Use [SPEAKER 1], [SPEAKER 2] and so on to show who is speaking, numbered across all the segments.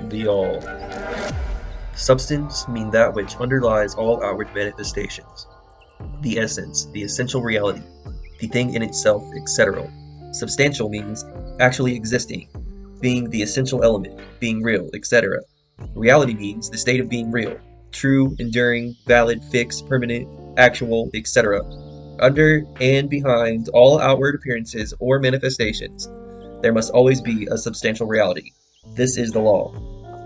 [SPEAKER 1] The All. Substance mean that which underlies all outward manifestations. The essence, the essential reality, the thing in itself, etc. Substantial means actually existing, being the essential element, being real, etc. Reality means the state of being real, true, enduring, valid, fixed, permanent, actual, etc. Under and behind all outward appearances or manifestations, there must always be a substantial reality. This is the law.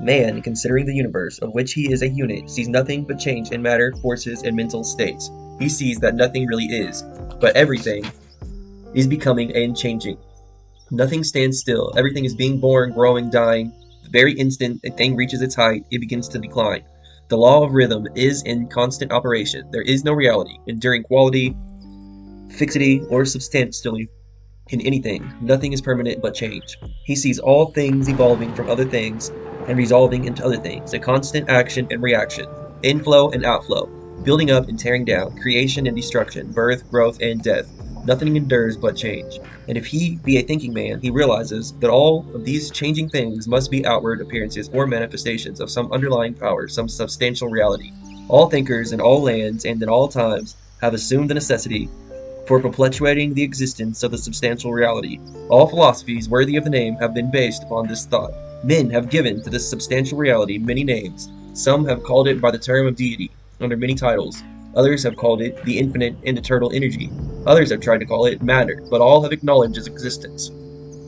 [SPEAKER 1] Man, considering the universe, of which he is a unit, sees nothing but change in matter, forces, and mental states. He sees that nothing really is, but everything is becoming and changing. Nothing stands still. Everything is being born, growing, dying. The very instant a thing reaches its height, it begins to decline. The law of rhythm is in constant operation. There is no reality, enduring quality, fixity, or substantially in anything. Nothing is permanent but change. He sees all things evolving from other things and resolving into other things, a constant action and reaction, inflow and outflow, building up and tearing down, creation and destruction, birth, growth, and death. Nothing endures but change. And if he be a thinking man, he realizes that all of these changing things must be outward appearances or manifestations of some underlying power, some substantial reality. All thinkers in all lands and in all times have assumed the necessity for perpetuating the existence of the substantial reality. All philosophies worthy of the name have been based upon this thought. Men have given to this substantial reality many names. Some have called it by the term of deity, under many titles. Others have called it the infinite and eternal energy. Others have tried to call it matter, but all have acknowledged its existence.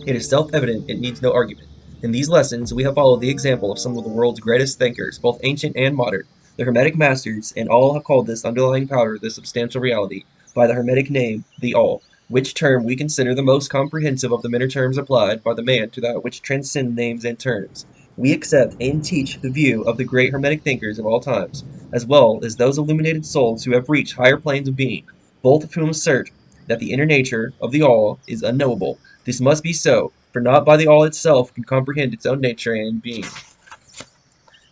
[SPEAKER 1] It is self-evident, it needs no argument. In these lessons, we have followed the example of some of the world's greatest thinkers, both ancient and modern, the Hermetic masters, and all have called this underlying power the substantial reality, by the Hermetic name, the All, which term we consider the most comprehensive of the many terms applied by the man to that which transcend names and terms. We accept and teach the view of the great Hermetic thinkers of all times, as well as those illuminated souls who have reached higher planes of being, both of whom assert that the inner nature of the All is unknowable. This must be so, for not by the All itself can comprehend its own nature and being.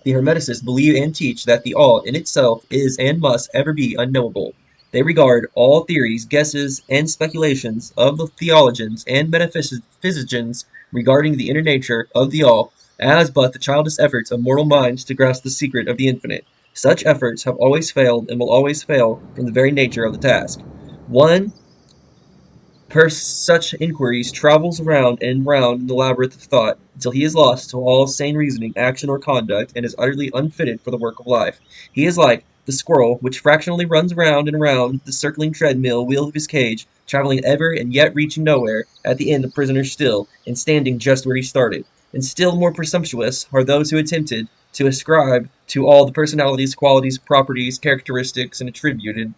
[SPEAKER 1] The Hermeticists believe and teach that the All in itself is and must ever be unknowable. They regard all theories, guesses, and speculations of the theologians and metaphysicians regarding the inner nature of the All as but the childish efforts of mortal minds to grasp the secret of the infinite. Such efforts have always failed and will always fail from the very nature of the task. One per such inquiries travels round and round in the labyrinth of thought, until he is lost to all sane reasoning, action, or conduct, and is utterly unfitted for the work of life. He is like the squirrel, which fractionally runs round and round the circling treadmill wheel of his cage, traveling ever and yet reaching nowhere, at the end a prisoner still, and standing just where he started. And still more presumptuous are those who attempted to ascribe to all the personalities, qualities, properties, characteristics, and attributed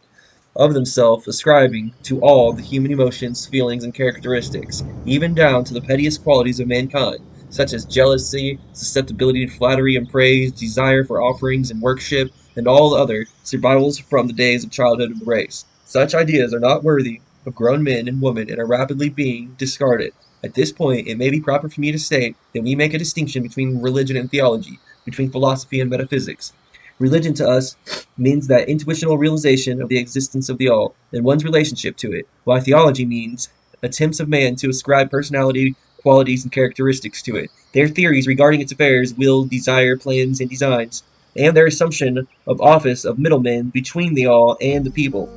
[SPEAKER 1] of themselves, ascribing to all the human emotions, feelings, and characteristics, even down to the pettiest qualities of mankind, such as jealousy, susceptibility to flattery and praise, desire for offerings and worship, and all other survivals from the days of childhood of the race. Such ideas are not worthy of grown men and women and are rapidly being discarded. At this point, it may be proper for me to state that we make a distinction between religion and theology, between philosophy and metaphysics. Religion to us means that intuitional realization of the existence of the All and one's relationship to it, while theology means attempts of man to ascribe personality, qualities, and characteristics to it, their theories regarding its affairs, will, desire, plans, and designs, and their assumption of office of middlemen between the All and the people.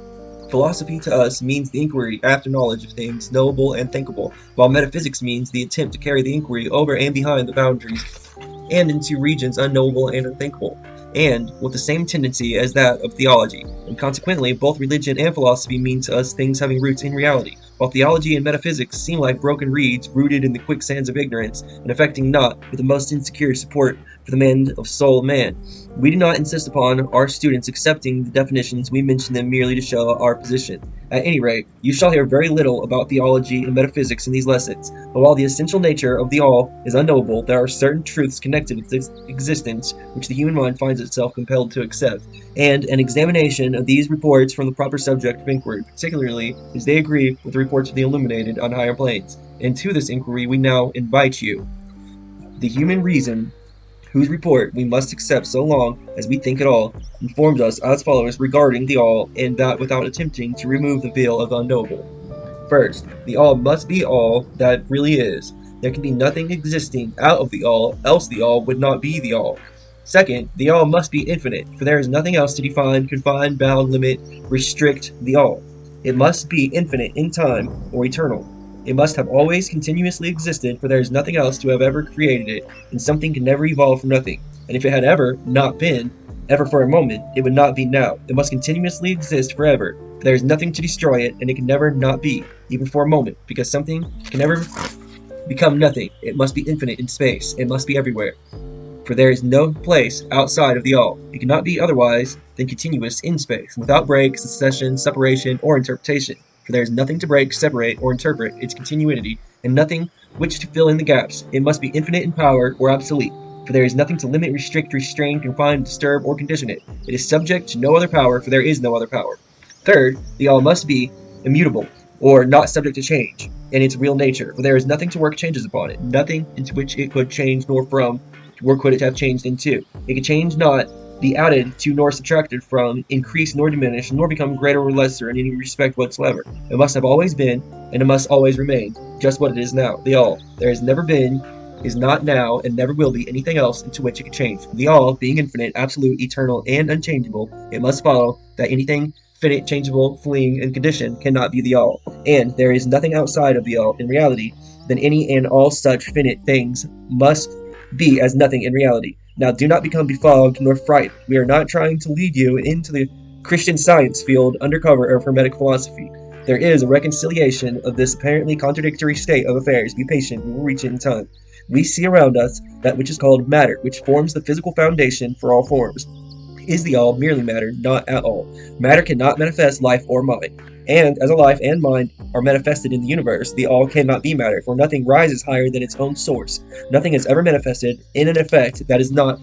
[SPEAKER 1] Philosophy to us means the inquiry after knowledge of things knowable and thinkable, while metaphysics means the attempt to carry the inquiry over and behind the boundaries and into regions unknowable and unthinkable, and with the same tendency as that of theology, and consequently both religion and philosophy mean to us things having roots in reality, while theology and metaphysics seem like broken reeds rooted in the quicksands of ignorance, and affecting not with the most insecure support for the mend of soul of man. We do not insist upon our students accepting the definitions, we mention them merely to show our position. At any rate, you shall hear very little about theology and metaphysics in these lessons, but while the essential nature of the All is unknowable, there are certain truths connected with its existence which the human mind finds itself compelled to accept, and an examination of these reports from the proper subject of inquiry, particularly as they agree with the reports of the illuminated on higher planes. And to this inquiry we now invite you. The human reason, whose report we must accept so long as we think at all, informed us as follows regarding the All, and that without attempting to remove the veil of the unknowable. First, the All must be all that really is. There can be nothing existing out of the all, else the all would not be the all. Second, the all must be infinite, for there is nothing else to define, confine, bound, limit, restrict the all. It must be infinite in time or eternal. It must have always continuously existed, for there is nothing else to have ever created it, and something can never evolve from nothing. And if it had ever not been, ever for a moment, it would not be now. It must continuously exist forever, for there is nothing to destroy it, and it can never not be, even for a moment, because something can never become nothing. It must be infinite in space. It must be everywhere, for there is no place outside of the all. It cannot be otherwise than continuous in space, without break, succession, separation, or interpretation. For there is nothing to break, separate, or interpret its continuity, and nothing which to fill in the gaps. It must be infinite in power or obsolete, for there is nothing to limit, restrict, restrain, confine, disturb, or condition it. It is subject to no other power, for there is no other power. Third, the all must be immutable, or not subject to change, in its real nature, for there is nothing to work changes upon it, nothing into which it could change, nor from where could it have changed into? It could change not, be added to, nor subtracted from, increase nor diminish, nor become greater or lesser in any respect whatsoever. It must have always been, and it must always remain, just what it is now, the all. There has never been, is not now, and never will be anything else into which it could change. The all, being infinite, absolute, eternal, and unchangeable, it must follow that anything finite, changeable, fleeing, and conditioned cannot be the all. And there is nothing outside of the all, in reality, than any and all such finite things must be as nothing in reality. Now do not become befogged nor frightened. We are not trying to lead you into the Christian Science field under cover of Hermetic philosophy. There is a reconciliation of this apparently contradictory state of affairs. Be patient, we will reach it in time. We see around us that which is called matter, which forms the physical foundation for all forms. Is the all merely matter? Not at all. Matter cannot manifest life or mind. And as a life and mind are manifested in the universe, the all cannot be matter, for nothing rises higher than its own source. Nothing is ever manifested in an effect that is not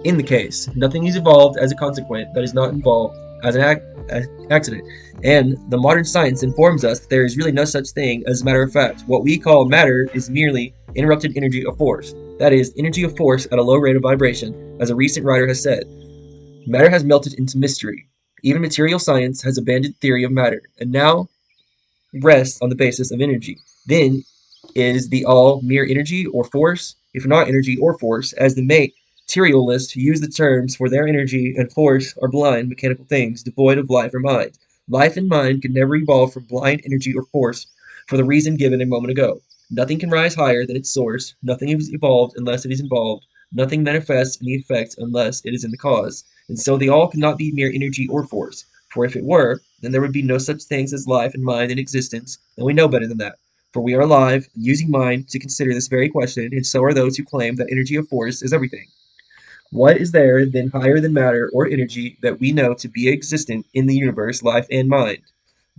[SPEAKER 1] in the case. Nothing is evolved as a consequent that is not involved as an accident. And the modern science informs us that there is really no such thing as a matter of fact. What we call matter is merely interrupted energy of force. That is, energy of force at a low rate of vibration, as a recent writer has said. Matter has melted into mystery. Even material science has abandoned theory of matter, and now rests on the basis of energy. Then is the all mere energy or force? If not energy or force, as the materialists use the terms for their energy and force are blind mechanical things devoid of life or mind. Life and mind can never evolve from blind energy or force for the reason given a moment ago. Nothing can rise higher than its source. Nothing is evolved unless it is involved. Nothing manifests in the effect unless it is in the cause. And so the all cannot be mere energy or force. For if it were, then there would be no such things as life and mind in existence, and we know better than that. For we are alive, and using mind to consider this very question, and so are those who claim that energy of force is everything. What is there then higher than matter or energy that we know to be existent in the universe, life and mind?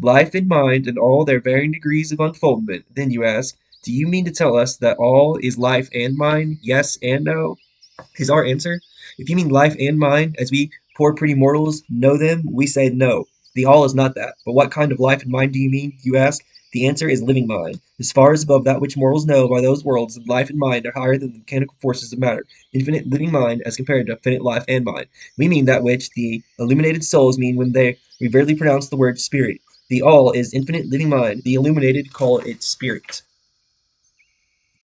[SPEAKER 1] Life and mind and all their varying degrees of unfoldment. Then you ask, do you mean to tell us that all is life and mind? Yes and no? Is our answer. If you mean life and mind, as we poor pretty mortals know them, we say no. The all is not that. But what kind of life and mind do you mean, you ask? The answer is living mind. As far as above that which mortals know by those worlds, life and mind are higher than the mechanical forces of matter. Infinite living mind as compared to finite life and mind. We mean that which the illuminated souls mean when they reverently pronounce the word spirit. The all is infinite living mind. The illuminated call it spirit.